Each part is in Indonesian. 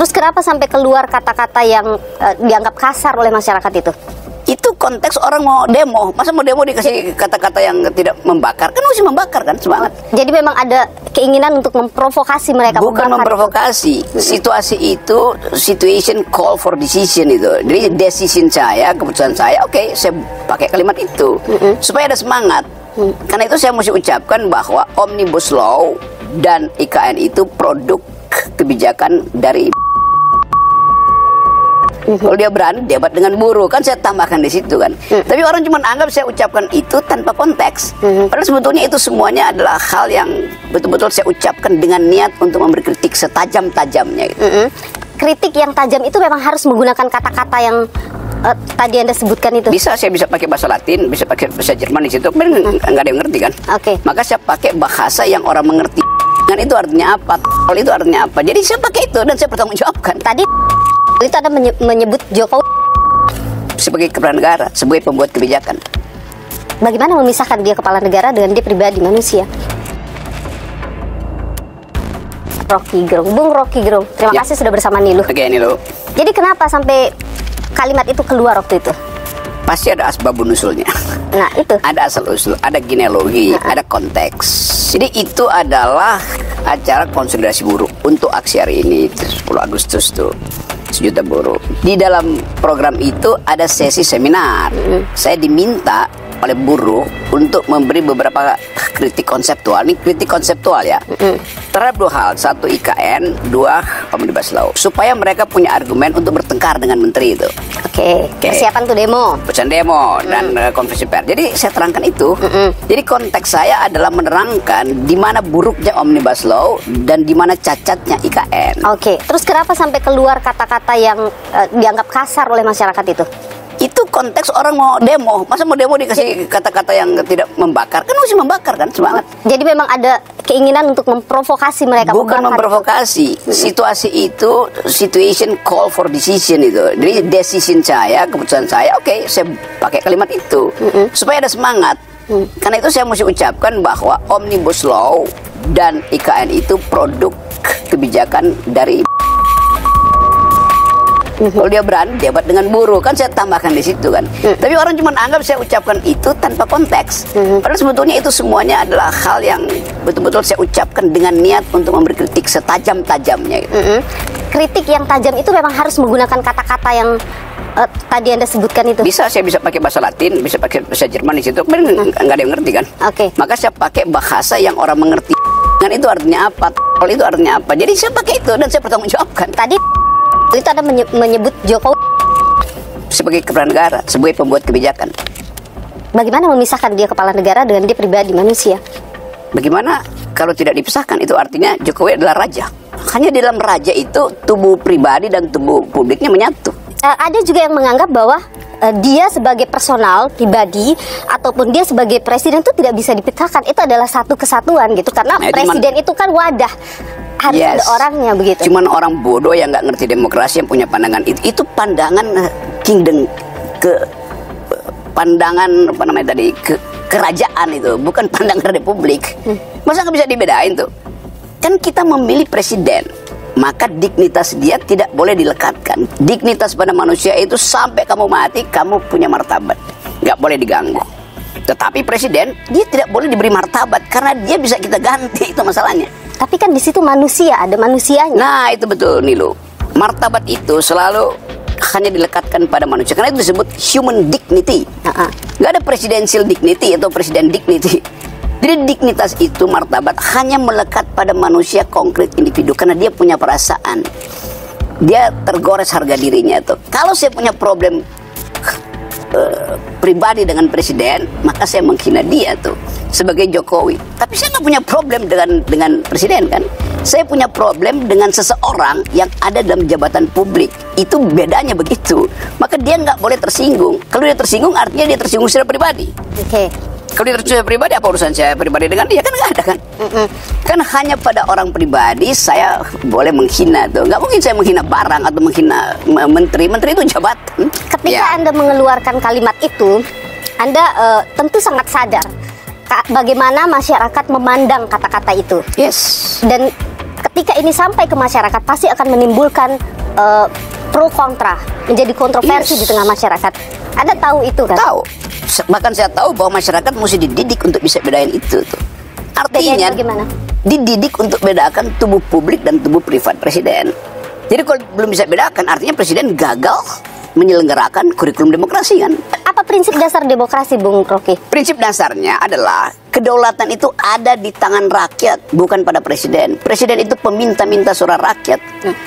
Terus kenapa sampai keluar kata-kata yang dianggap kasar oleh masyarakat itu? Itu konteks orang mau demo. Masa mau demo dikasih kata-kata yang tidak membakar? Kan mesti membakar kan, semangat. Jadi memang ada keinginan untuk memprovokasi mereka. Bukan memprovokasi. Situasi itu, situation call for decision itu. Jadi decision saya, keputusan saya, oke, saya pakai kalimat itu. Supaya ada semangat. Karena itu saya mesti ucapkan bahwa Omnibus Law dan IKN itu produk kebijakan dari. Kalau dia berani debat dengan buruh, kan saya tambahkan di situ kan. Tapi orang cuma anggap saya ucapkan itu tanpa konteks. Padahal sebetulnya itu semuanya adalah hal yang betul-betul saya ucapkan dengan niat untuk memberi kritik setajam-tajamnya gitu. Kritik yang tajam itu memang harus menggunakan kata-kata yang tadi Anda sebutkan itu. Bisa, saya bisa pakai bahasa Latin, bisa pakai bahasa Jerman di situ, kan nggak ada yang ngerti kan. Maka saya pakai bahasa yang orang mengerti. Dan itu artinya apa? Kalau itu artinya apa? Jadi saya pakai itu dan saya bertanggungjawabkan. Tadi itu ada menyebut Jokowi sebagai kepala negara, sebagai pembuat kebijakan. Bagaimana memisahkan dia kepala negara dengan dia pribadi manusia? Rocky Gerung, Bung Rocky Gerung, terima kasih sudah bersama Niluh. Oke, Niluh. Jadi kenapa sampai kalimat itu keluar waktu itu? Pasti ada asbabun nusulnya. Nah itu. Ada asal usul, ada genealogi, ada konteks. Jadi itu adalah acara konsolidasi buruh untuk aksi hari ini 10 Agustus tuh. 1 juta buruh. Di dalam program itu ada sesi seminar. Saya diminta oleh buruh untuk memberi beberapa kritik konseptual. Ini kritik konseptual ya. Terhadap 2 hal. 1 IKN, 2 Omnibus Law. Supaya mereka punya argumen untuk bertengkar dengan menteri itu. Persiapan tuh demo. Persiapan demo dan konferensi pers. Jadi saya terangkan itu. Jadi konteks saya adalah menerangkan di mana buruknya Omnibus Law dan di mana cacatnya IKN. Terus kenapa sampai keluar kata-kata yang dianggap kasar oleh masyarakat itu? Itu konteks orang mau demo. Masa mau demo dikasih kata-kata yang tidak membakar? Kan mesti membakar kan, semangat. Jadi memang ada keinginan untuk memprovokasi mereka. Bukan memprovokasi. Situasi itu, situation call for decision itu. Jadi decision saya, keputusan saya, oke, saya pakai kalimat itu. Supaya ada semangat. Karena itu saya mesti ucapkan bahwa Omnibus Law dan IKN itu produk kebijakan dari. Kalau dia berani debat dengan buruh, kan saya tambahkan di situ kan. Tapi orang cuma anggap saya ucapkan itu tanpa konteks. Padahal sebetulnya itu semuanya adalah hal yang betul-betul saya ucapkan dengan niat untuk memberi kritik setajam-tajamnya gitu. Kritik yang tajam itu memang harus menggunakan kata-kata yang tadi Anda sebutkan itu. Bisa, saya bisa pakai bahasa Latin, bisa pakai bahasa Jerman di situ, kan nggak ada yang ngerti kan. Maka saya pakai bahasa yang orang mengerti. Dan itu artinya apa? Kalau itu artinya apa? Jadi saya pakai itu dan saya bertanggungjawabkan. Tadi itu ada menyebut Jokowi sebagai kepala negara, sebagai pembuat kebijakan. Bagaimana memisahkan dia kepala negara dengan dia pribadi manusia? Bagaimana kalau tidak dipisahkan? Itu artinya Jokowi adalah raja. Hanya di dalam raja itu tubuh pribadi dan tubuh publiknya menyatu. Ada juga yang menganggap bahwa dia sebagai personal pribadi ataupun dia sebagai presiden itu tidak bisa dipisahkan. Itu adalah satu kesatuan gitu, karena presiden itu kan wadah. Harus ada orangnya begitu. Cuman orang bodoh yang nggak ngerti demokrasi yang punya pandangan itu. Itu pandangan kingdom pandangan apa namanya tadi kerajaan itu, bukan pandangan republik. Masa nggak bisa dibedain tuh? Kan kita memilih presiden, maka dignitas dia tidak boleh dilekatkan. Dignitas pada manusia itu sampai kamu mati kamu punya martabat, nggak boleh diganggu. Tetapi presiden dia tidak boleh diberi martabat karena dia bisa kita ganti, itu masalahnya. Tapi kan di situ manusia, ada manusianya. Nah itu betul Niluh. Martabat itu selalu hanya dilekatkan pada manusia. Karena itu disebut human dignity. Nggak ada presidential dignity atau presiden dignity. Jadi dignitas itu, martabat, hanya melekat pada manusia konkret individu. Karena dia punya perasaan. Dia tergores harga dirinya tuh. Kalau saya punya problem pribadi dengan presiden, maka saya menghina dia tuh sebagai Jokowi. Tapi saya nggak punya problem dengan presiden kan. Saya punya problem dengan seseorang yang ada dalam jabatan publik. Itu bedanya begitu. Maka dia nggak boleh tersinggung. Kalau dia tersinggung artinya dia tersinggung secara pribadi. Kalau dia tersinggung secara pribadi, apa urusan saya pribadi dengan dia? Kan nggak ada kan. Kan hanya pada orang pribadi saya boleh menghina tuh. Nggak mungkin saya menghina barang atau menghina menteri. Menteri itu jabatan. Ketika Anda mengeluarkan kalimat itu, Anda tentu sangat sadar bagaimana masyarakat memandang kata-kata itu. Yes. Dan ketika ini sampai ke masyarakat pasti akan menimbulkan pro kontra, menjadi kontroversi di tengah masyarakat. Anda tahu itu kan? Tahu. Bahkan saya tahu bahwa masyarakat mesti dididik untuk bisa bedain itu tuh. Artinya gimana? Dididik untuk bedakan tubuh publik dan tubuh privat presiden. Jadi kalau belum bisa bedakan, artinya presiden gagal menyelenggarakan kurikulum demokrasi kan? Apa prinsip dasar demokrasi, Bung Rocky? Prinsip dasarnya adalah kedaulatan itu ada di tangan rakyat, bukan pada presiden. Presiden itu peminta-minta suara rakyat.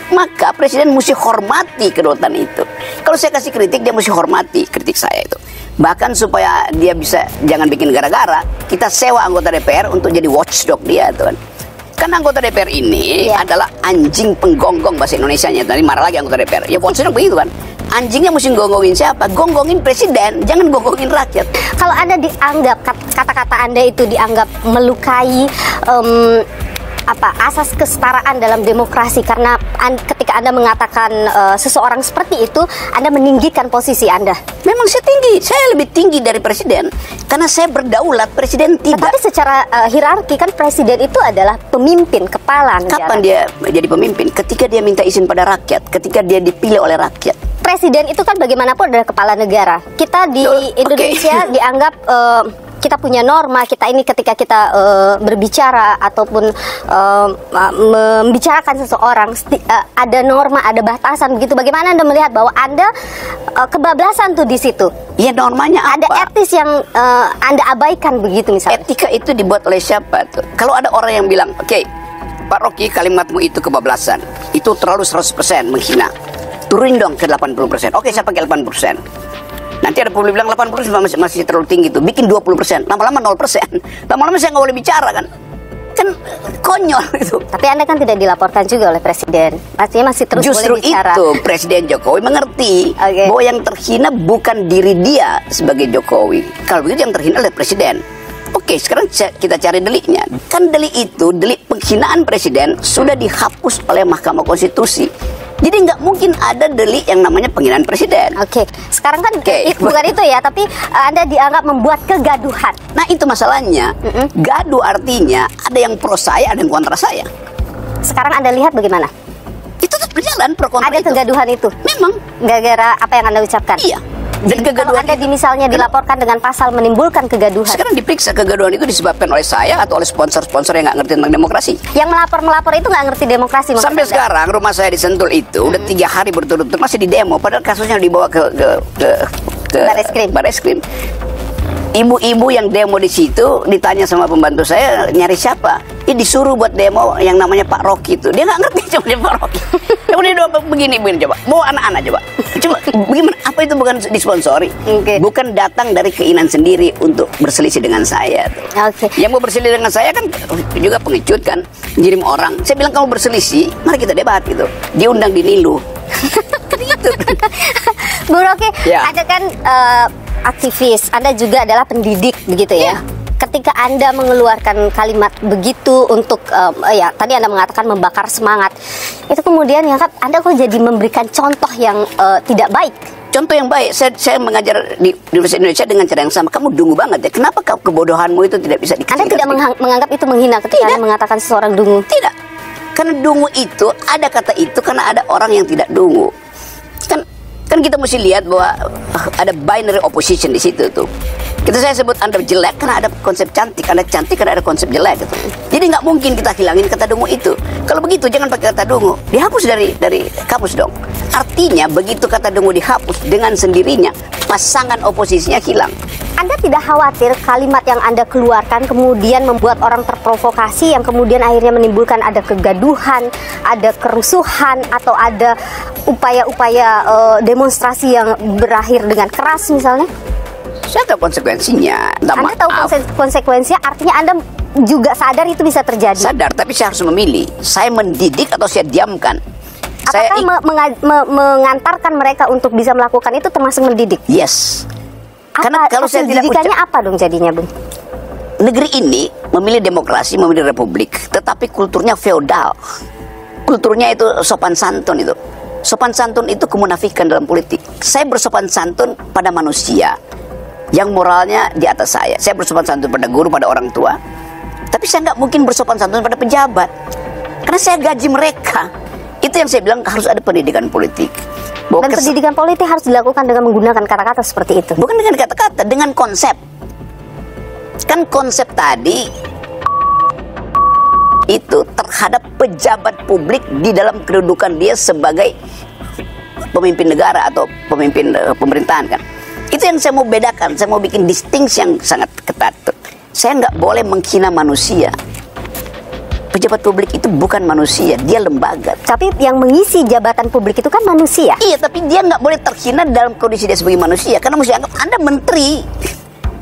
Maka presiden mesti hormati kedaulatan itu. Kalau saya kasih kritik, dia mesti hormati kritik saya itu. Bahkan supaya dia bisa jangan bikin gara-gara, kita sewa anggota DPR untuk jadi watchdog dia tuh kan. Kan anggota DPR ini adalah anjing penggonggong bahasa Indonesianya. Tadi marah lagi anggota DPR. Ya watchdog begitu kan. Anjingnya mesti gonggongin siapa? Gonggongin presiden, jangan gonggongin rakyat. Kalau Anda dianggap, kata-kata Anda itu dianggap melukai asas kesetaraan dalam demokrasi, karena ketika Anda mengatakan seseorang seperti itu, Anda meninggikan posisi Anda. Memang saya tinggi, saya lebih tinggi dari presiden karena saya berdaulat, presiden tidak. Tetapi secara hierarki kan presiden itu adalah pemimpin, kepala negara. Kapan dia jadi pemimpin? Ketika dia minta izin pada rakyat, ketika dia dipilih oleh rakyat. Presiden itu kan bagaimanapun adalah kepala negara. Kita di Indonesia dianggap kita punya norma, kita ini ketika kita berbicara ataupun membicarakan seseorang ada norma, ada batasan begitu. Bagaimana Anda melihat bahwa Anda kebablasan tuh di situ? Ya normanya ada apa? Etis yang Anda abaikan begitu misalnya. Etika itu dibuat oleh siapa tuh? Kalau ada orang yang bilang, oke, Pak Rocky, kalimatmu itu kebablasan, itu terlalu 100% menghina, turunin dong ke 80%. Oke, saya pakai 80%. Nanti ada publik bilang 80% masih terlalu tinggi tuh, bikin 20%, lama-lama 0%. Lama-lama saya nggak boleh bicara kan konyol itu. Tapi Anda kan tidak dilaporkan juga oleh presiden, pastinya masih terus justru boleh bicara. Justru itu Presiden Jokowi mengerti bahwa yang terhina bukan diri dia sebagai Jokowi. Kalau begitu yang terhina adalah presiden. Oke, sekarang kita cari deliknya. Kan delik itu, delik penghinaan presiden sudah dihapus oleh Mahkamah Konstitusi. Jadi nggak mungkin ada delik yang namanya penghinaan presiden. Oke, sekarang kan bukan itu ya, tapi Anda dianggap membuat kegaduhan. Nah itu masalahnya. Gaduh artinya ada yang pro saya, ada yang kontra saya. Sekarang Anda lihat bagaimana? Itu tetap berjalan pro kontra. Ada itu kegaduhan itu. Memang. Gara-gara apa yang Anda ucapkan? Iya. Dan kegaduhan Anda misalnya dilaporkan dengan pasal menimbulkan kegaduhan. Sekarang diperiksa kegaduhan itu disebabkan oleh saya atau oleh sponsor-sponsor yang nggak ngerti tentang demokrasi. Yang melapor itu nggak ngerti demokrasi. Sampai sekarang rumah saya di Sentul itu udah 3 hari berturut-turut masih di demo, padahal kasusnya dibawa ke Barreskrim. Ibu-ibu yang demo di situ ditanya sama pembantu saya, nyari siapa? Disuruh buat demo yang namanya Pak Rocky itu. Dia nggak ngerti cuma dia Pak Rocky. Kemudian dia begini coba. Bawa anak-anak coba. Coba bagaimana? Apa itu bukan disponsori? Bukan datang dari keinginan sendiri untuk berselisih dengan saya. Yang mau berselisih dengan saya kan juga pengecut kan, ngirim orang. Saya bilang kamu berselisih, mari kita debat gitu. Diundang di Nilu. Gitu. Bu Rocky, ada kan aktivis, Anda juga adalah pendidik begitu ya. Ketika Anda mengeluarkan kalimat begitu untuk tadi Anda mengatakan membakar semangat, itu kemudian ya kan Anda kok jadi memberikan contoh yang tidak baik. Contoh yang baik, saya mengajar di Universitas Indonesia dengan cara yang sama. Kamu dungu banget ya, kenapa kebodohanmu itu tidak bisa dikasih? Anda tidak menganggap itu menghina ketika Anda mengatakan seseorang dungu? Tidak, karena dungu itu, ada kata itu karena ada orang yang tidak dungu. Kan kita mesti lihat bahwa ada binary opposition di situ tuh. Saya sebut Anda jelek karena ada konsep cantik, Anda cantik karena ada konsep jelek gitu. Jadi nggak mungkin kita hilangin kata dungu itu. Kalau begitu jangan pakai kata dungu, dihapus dari kamus dong. Artinya begitu kata dungu dihapus, dengan sendirinya pasangan oposisinya hilang. Anda tidak khawatir kalimat yang Anda keluarkan kemudian membuat orang terprovokasi, yang kemudian akhirnya menimbulkan ada kegaduhan, ada kerusuhan, atau ada upaya-upaya demonstrasi yang berakhir dengan keras misalnya? Saya tahu konsekuensinya. Anda tahu konsekuensinya, artinya Anda juga sadar itu bisa terjadi. Sadar, tapi saya harus memilih. Saya mendidik atau saya diamkan. Apakah mengantarkan mereka untuk bisa melakukan itu termasuk mendidik? Yes. Karena kalau saya tidak pendidikannya apa dong jadinya, Bung? Negeri ini memilih demokrasi, memilih republik, tetapi kulturnya feodal. Kulturnya itu sopan santun itu. Sopan santun itu kemunafikan dalam politik. Saya bersopan santun pada manusia yang moralnya di atas saya. Saya bersopan santun pada guru, pada orang tua. Tapi saya nggak mungkin bersopan santun pada pejabat. Karena saya gaji mereka. Itu yang saya bilang harus ada pendidikan politik. Dan pendidikan politik harus dilakukan dengan menggunakan kata-kata seperti itu. Bukan dengan kata-kata, dengan konsep. Kan konsep tadi itu terhadap pejabat publik di dalam kedudukan dia sebagai pemimpin negara atau pemimpin pemerintahan kan. Itu yang saya mau bedakan, saya mau bikin distinksi yang sangat ketat. Saya nggak boleh menghina manusia. Pejabat publik itu bukan manusia, dia lembaga. Tapi yang mengisi jabatan publik itu kan manusia. Iya, tapi dia nggak boleh terhina dalam kondisi dia sebagai manusia. Karena mesti anggap Anda menteri.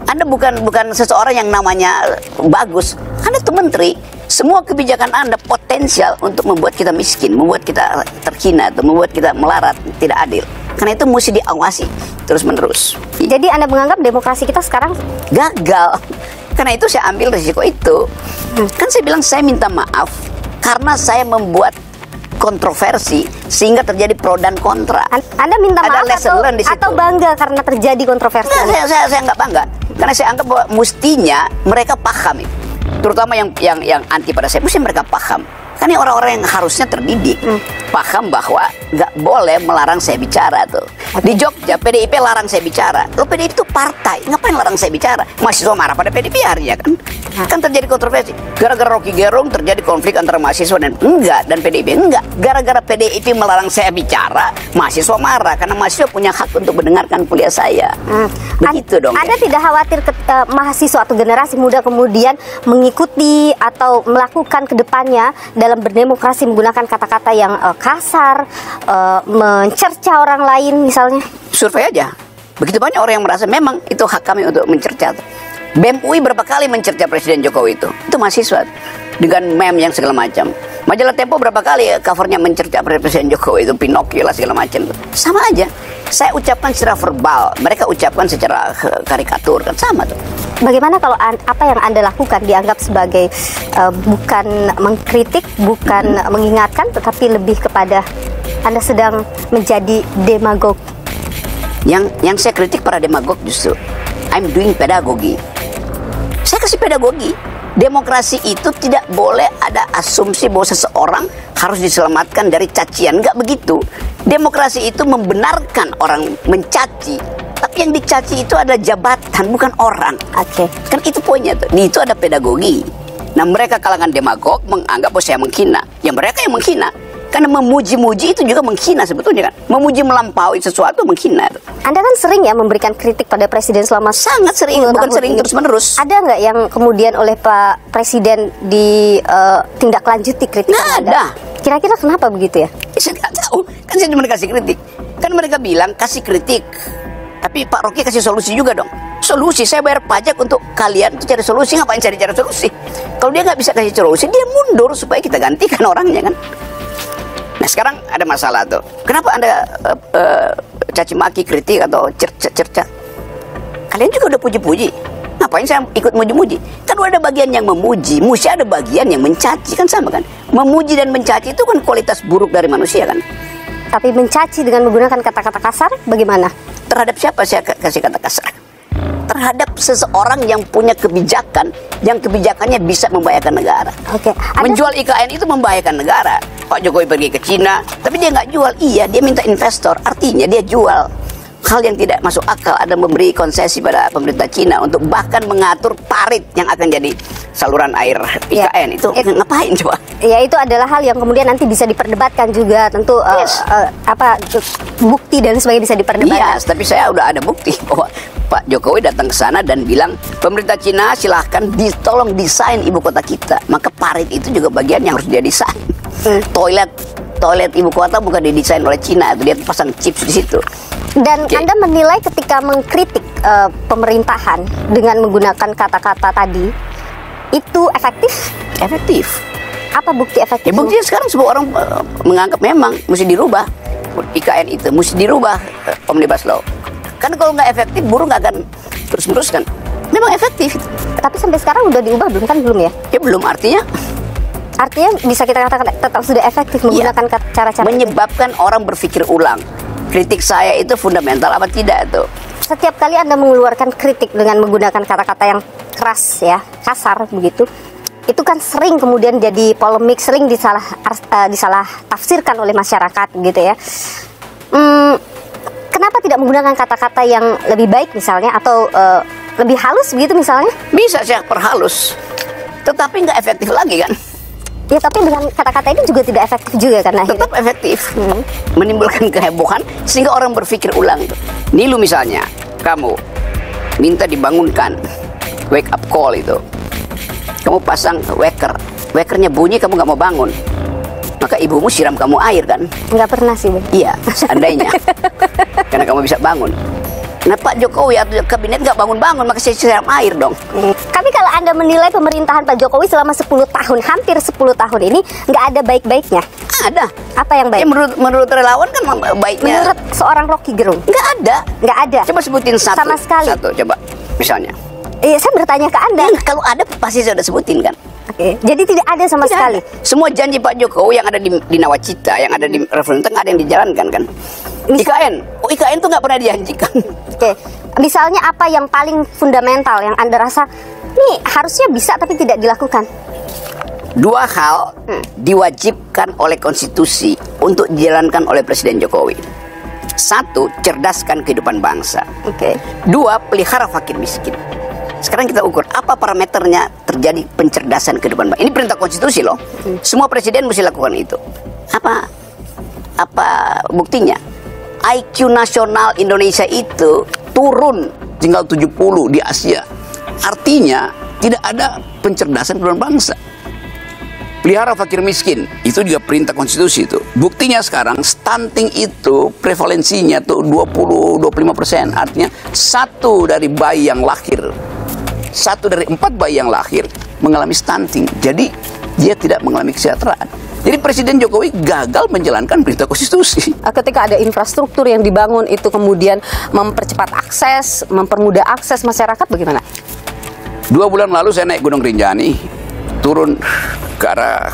Anda bukan seseorang yang namanya bagus. Anda tuh menteri. Semua kebijakan Anda potensial untuk membuat kita miskin, membuat kita terhina, atau membuat kita melarat, tidak adil. Karena itu mesti diawasi terus-menerus. Jadi Anda menganggap demokrasi kita sekarang gagal. Karena itu saya ambil risiko itu. Kan saya bilang saya minta maaf karena saya membuat kontroversi sehingga terjadi pro dan kontra. Anda minta ada maaf atau bangga karena terjadi kontroversi? Nah, saya nggak bangga karena saya anggap bahwa mestinya mereka paham itu. Terutama yang anti pada saya, mesti mereka paham. Kan ini orang-orang yang harusnya terdidik, paham bahwa nggak boleh melarang saya bicara tuh. Di Jogja PDIP larang saya bicara. Lo PDIP itu partai, ngapain larang saya bicara? Mahasiswa marah pada PDIP harinya kan? Kan terjadi kontroversi. Gara-gara Rocky Gerung terjadi konflik antara mahasiswa dan PDIP enggak. Gara-gara PDIP melarang saya bicara, mahasiswa marah karena mahasiswa punya hak untuk mendengarkan kuliah saya. Begitu dong. Anda tidak khawatir mahasiswa atau generasi muda kemudian mengikuti atau melakukan kedepannya dalam berdemokrasi menggunakan kata-kata yang kasar, mencerca orang lain misalnya? Survei aja. Begitu banyak orang yang merasa memang itu hak kami untuk mencerca. BEM UI berapa kali mencerca Presiden Jokowi itu mahasiswa dengan meme yang segala macam. Majalah Tempo berapa kali covernya mencerca Presiden Jokowi itu Pinocchio lah segala macam. Sama aja. Saya ucapkan secara verbal, mereka ucapkan secara karikatur kan sama tuh. Bagaimana kalau apa yang Anda lakukan dianggap sebagai bukan mengkritik, bukan mengingatkan, tetapi lebih kepada Anda sedang menjadi demagog? Yang saya kritik para demagog justru I'm doing pedagogi. Saya kasih pedagogi. Demokrasi itu tidak boleh ada asumsi bahwa seseorang harus diselamatkan dari cacian. Nggak begitu. Demokrasi itu membenarkan orang mencaci. Tapi yang dicaci itu adalah jabatan, bukan orang. Oke. Kan itu poinnya tuh. Di itu ada pedagogi. Nah mereka kalangan demagog menganggap bahwa saya menghina. Ya mereka yang menghina. Karena memuji-muji itu juga menghina sebetulnya kan. Memuji melampaui sesuatu menghina. Anda kan sering ya memberikan kritik pada Presiden selama sangat sering, bukan sering terus-menerus. Ada nggak yang kemudian oleh Pak Presiden ditindaklanjuti kritikan Anda? Ada. Kira-kira kenapa begitu ya? Saya nggak tahu. Kan saya cuma kasih kritik. Kan mereka bilang kasih kritik. Tapi Pak Rocky kasih solusi juga dong. Solusi, saya bayar pajak untuk kalian untuk cari solusi. Ngapain cari solusi? Kalau dia nggak bisa kasih solusi, dia mundur supaya kita gantikan orangnya kan. Nah sekarang ada masalah tuh. Kenapa Anda caci maki, kritik atau cerca? Kalian juga udah puji-puji. Ngapain saya ikut muji-muji? Kan ada bagian yang memuji, mesti ada bagian yang mencaci, kan sama kan? Memuji dan mencaci itu kan kualitas buruk dari manusia kan? Tapi mencaci dengan menggunakan kata-kata kasar bagaimana? Terhadap siapa saya kasih kata kasar? Terhadap seseorang yang punya kebijakan, yang kebijakannya bisa membahayakan negara. Oke. Menjual IKN itu membahayakan negara. Pak Jokowi pergi ke Cina, tapi dia nggak jual. Iya, dia minta investor. Artinya dia jual. Hal yang tidak masuk akal, ada memberi konsesi pada pemerintah Cina untuk bahkan mengatur parit yang akan jadi saluran air IKN. Itu ngapain coba? Ya itu adalah hal yang kemudian nanti bisa diperdebatkan juga tentu bukti dan sebagainya bisa diperdebatkan. Yes, tapi saya udah ada bukti bahwa Pak Jokowi datang ke sana dan bilang pemerintah Cina silahkan tolong desain ibu kota kita. Maka parit itu juga bagian yang harus dia desain. Toilet ibu kota bukan didesain oleh Cina, itu dia pasang chips di situ. Dan Anda menilai ketika mengkritik pemerintahan dengan menggunakan kata-kata tadi itu efektif? Efektif. Apa bukti efektif? Ya buktinya sekarang semua orang menganggap memang mesti dirubah IKN itu, mesti dirubah Omnibus Law. Kan kalau nggak efektif buruh nggak akan terus-menerus kan. Memang efektif. Tapi sampai sekarang udah diubah belum kan belum ya? Ya belum, artinya bisa kita katakan tetap sudah efektif menggunakan cara-cara menyebabkan orang berpikir ulang. Kritik saya itu fundamental apa tidak tuh? Setiap kali Anda mengeluarkan kritik dengan menggunakan kata-kata yang keras ya, kasar begitu, itu kan sering kemudian jadi polemik, sering disalah tafsirkan oleh masyarakat gitu ya. Kenapa tidak menggunakan kata-kata yang lebih baik misalnya, atau lebih halus begitu misalnya? Bisa saya perhalus, tetapi nggak efektif lagi kan? Ya, tapi dengan kata-kata ini juga tidak efektif juga kan akhirnya. Tetap efektif, menimbulkan kehebohan sehingga orang berpikir ulang. Nih lu misalnya, kamu minta dibangunkan, wake up call itu, kamu pasang wakernya bunyi, kamu nggak mau bangun, maka ibumu siram kamu air kan? Nggak pernah sih, Bu. Iya, seandainya, karena kamu bisa bangun. Nah, Pak Jokowi atau kabinet nggak bangun-bangun, maka saya siram air dong. Tapi kalau Anda menilai pemerintahan Pak Jokowi selama 10 tahun, hampir 10 tahun ini, nggak ada baik-baiknya? Ada. Apa yang baik? Ya, menurut relawan kan baiknya. Menurut seorang Rocky Gerung? Nggak ada. Nggak ada? Coba sebutin satu. Sama sekali? Satu, coba. Misalnya. Iya, saya bertanya ke Anda. Kalau ada, pasti saya udah sebutin kan. Oke, jadi tidak ada sama Tidak sekali? ada. Semua janji Pak Jokowi yang ada di Nawacita, yang ada di referendum, nggak ada yang dijalankan kan. IKN, IKN tuh nggak pernah dijanjikan. Oke, misalnya apa yang paling fundamental yang Anda rasa nih harusnya bisa tapi tidak dilakukan? Dua hal diwajibkan oleh konstitusi untuk dijalankan oleh Presiden Jokowi. Satu, cerdaskan kehidupan bangsa. Oke. Dua, pelihara fakir miskin. Sekarang kita ukur apa parameternya terjadi pencerdasan kehidupan bangsa. Ini perintah konstitusi loh. Semua presiden mesti lakukan itu. Apa buktinya? IQ nasional Indonesia itu turun tinggal 70 di Asia. Artinya tidak ada pencerdasan kehidupan bangsa. Pelihara fakir miskin, itu juga perintah konstitusi itu. Buktinya sekarang stunting itu prevalensinya tuh 20-25%. Artinya 1 dari bayi yang lahir, 1 dari 4 bayi yang lahir mengalami stunting. Jadi dia tidak mengalami kesejahteraan. Jadi Presiden Jokowi gagal menjalankan perintah konstitusi. Ketika ada infrastruktur yang dibangun itu kemudian mempercepat akses, mempermudah akses masyarakat, bagaimana? 2 bulan lalu saya naik Gunung Rinjani, turun ke arah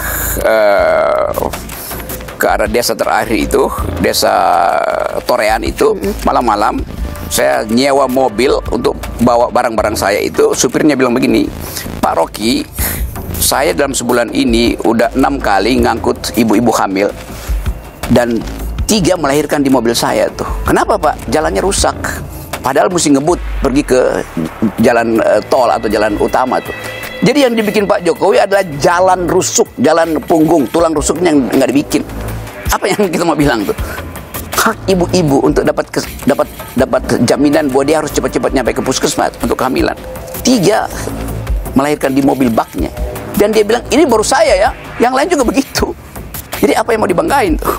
desa terakhir itu, desa Torean itu, malam-malam saya nyewa mobil untuk bawa barang-barang saya itu. Supirnya bilang begini, Pak Rocky, saya dalam sebulan ini udah 6 kali ngangkut ibu-ibu hamil dan 3 melahirkan di mobil saya tuh. Kenapa Pak? Jalannya rusak. Padahal mesti ngebut pergi ke jalan tol atau jalan utama tuh. Jadi yang dibikin Pak Jokowi adalah jalan rusuk, jalan punggung, tulang rusuknya yang nggak dibikin. Apa yang kita mau bilang tuh? Hak ibu-ibu untuk dapat jaminan bahwa dia harus cepat-cepat nyampe ke puskesmas untuk kehamilan. 3 melahirkan di mobil baknya. Dan dia bilang, ini baru saya ya, yang lain juga begitu. Jadi apa yang mau dibanggain tuh?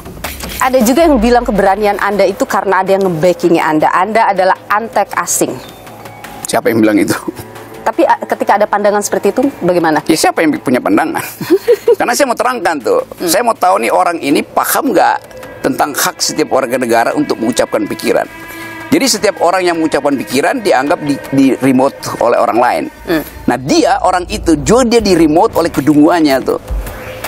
Ada juga yang bilang keberanian Anda itu karena ada yang nge-backingnya Anda. Anda adalah antek asing. Siapa yang bilang itu? Tapi ketika ada pandangan seperti itu, bagaimana? Ya siapa yang punya pandangan? Karena saya mau terangkan tuh. Saya mau tahu nih orang ini paham nggak tentang hak setiap warga negara untuk mengucapkan pikiran. Jadi setiap orang yang mengucapkan pikiran dianggap di remote oleh orang lain. Nah orang itu juga dia di remote oleh kedunguannya tuh.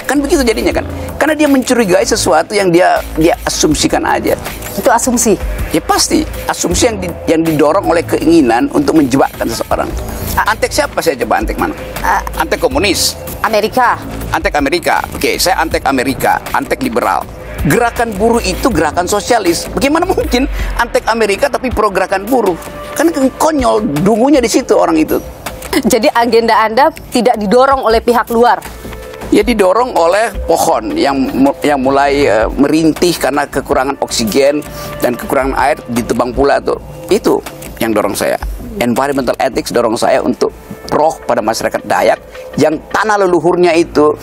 Kan begitu jadinya kan? Karena dia mencurigai sesuatu yang dia asumsikan aja. Itu asumsi? Ya pasti. Asumsi yang didorong oleh keinginan untuk menjebakkan seseorang. Antek siapa saya coba? Antek mana? Antek komunis. Amerika. Antek Amerika. Oke, saya antek Amerika. Antek liberal. Gerakan buruh itu gerakan sosialis. Bagaimana mungkin antek Amerika tapi pro gerakan buruh? Kan konyol, dungunya di situ orang itu. Jadi agenda Anda tidak didorong oleh pihak luar? Ya didorong oleh pohon yang mulai merintih karena kekurangan oksigen dan kekurangan air, ditebang pula tuh. Itu yang dorong saya. Environmental ethics dorong saya untuk pro pada masyarakat Dayak yang tanah leluhurnya itu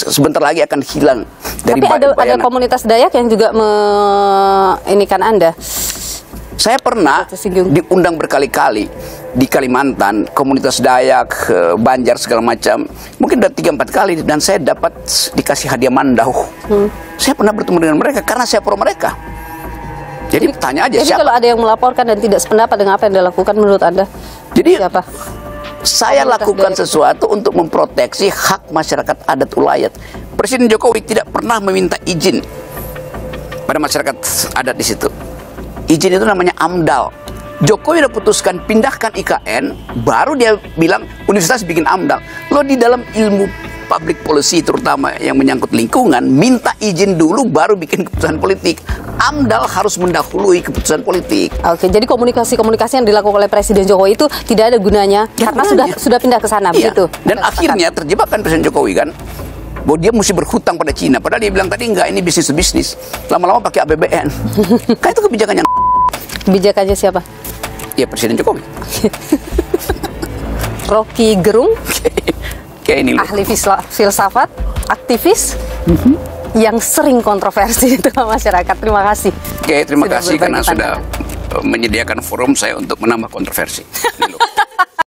sebentar lagi akan hilang dari Tapi ada komunitas Dayak yang juga inikan Anda. Saya pernah diundang berkali-kali di Kalimantan, komunitas Dayak, Banjar segala macam. Mungkin udah 3-4 kali dan saya dapat dikasih hadiah mandau. Saya pernah bertemu dengan mereka karena saya pro mereka. Jadi tanya aja siapa. Jadi kalau ada yang melaporkan dan tidak sependapat dengan apa yang dilakukan menurut Anda? Jadi siapa? Saya lakukan sesuatu untuk memproteksi hak masyarakat adat ulayat. Presiden Jokowi tidak pernah meminta izin pada masyarakat adat di situ. Izin itu namanya AMDAL, Jokowi udah putuskan pindahkan IKN, baru dia bilang universitas bikin AMDAL. Lo di dalam ilmu public policy terutama yang menyangkut lingkungan, minta izin dulu baru bikin keputusan politik. AMDAL harus mendahului keputusan politik. Oke, jadi komunikasi yang dilakukan oleh Presiden Jokowi itu tidak ada gunanya karena sudah pindah ke sana, iya. begitu. Dan akhirnya terjebak kan Presiden Jokowi kan, bahwa dia mesti berhutang pada Cina. Padahal dia bilang tadi enggak, ini bisnis to bisnis. Lama-lama pakai APBN. Kan itu kebijakan yang Kebijakannya siapa? ya Presiden Jokowi. Rocky Gerung, Kayak ini loh. ahli filsafat, aktivis, yang sering kontroversi itu masyarakat. Terima kasih. Oke, terima Sudah kasih karena berbagi sudah pandangan. menyediakan forum saya untuk menambah kontroversi. Ini loh.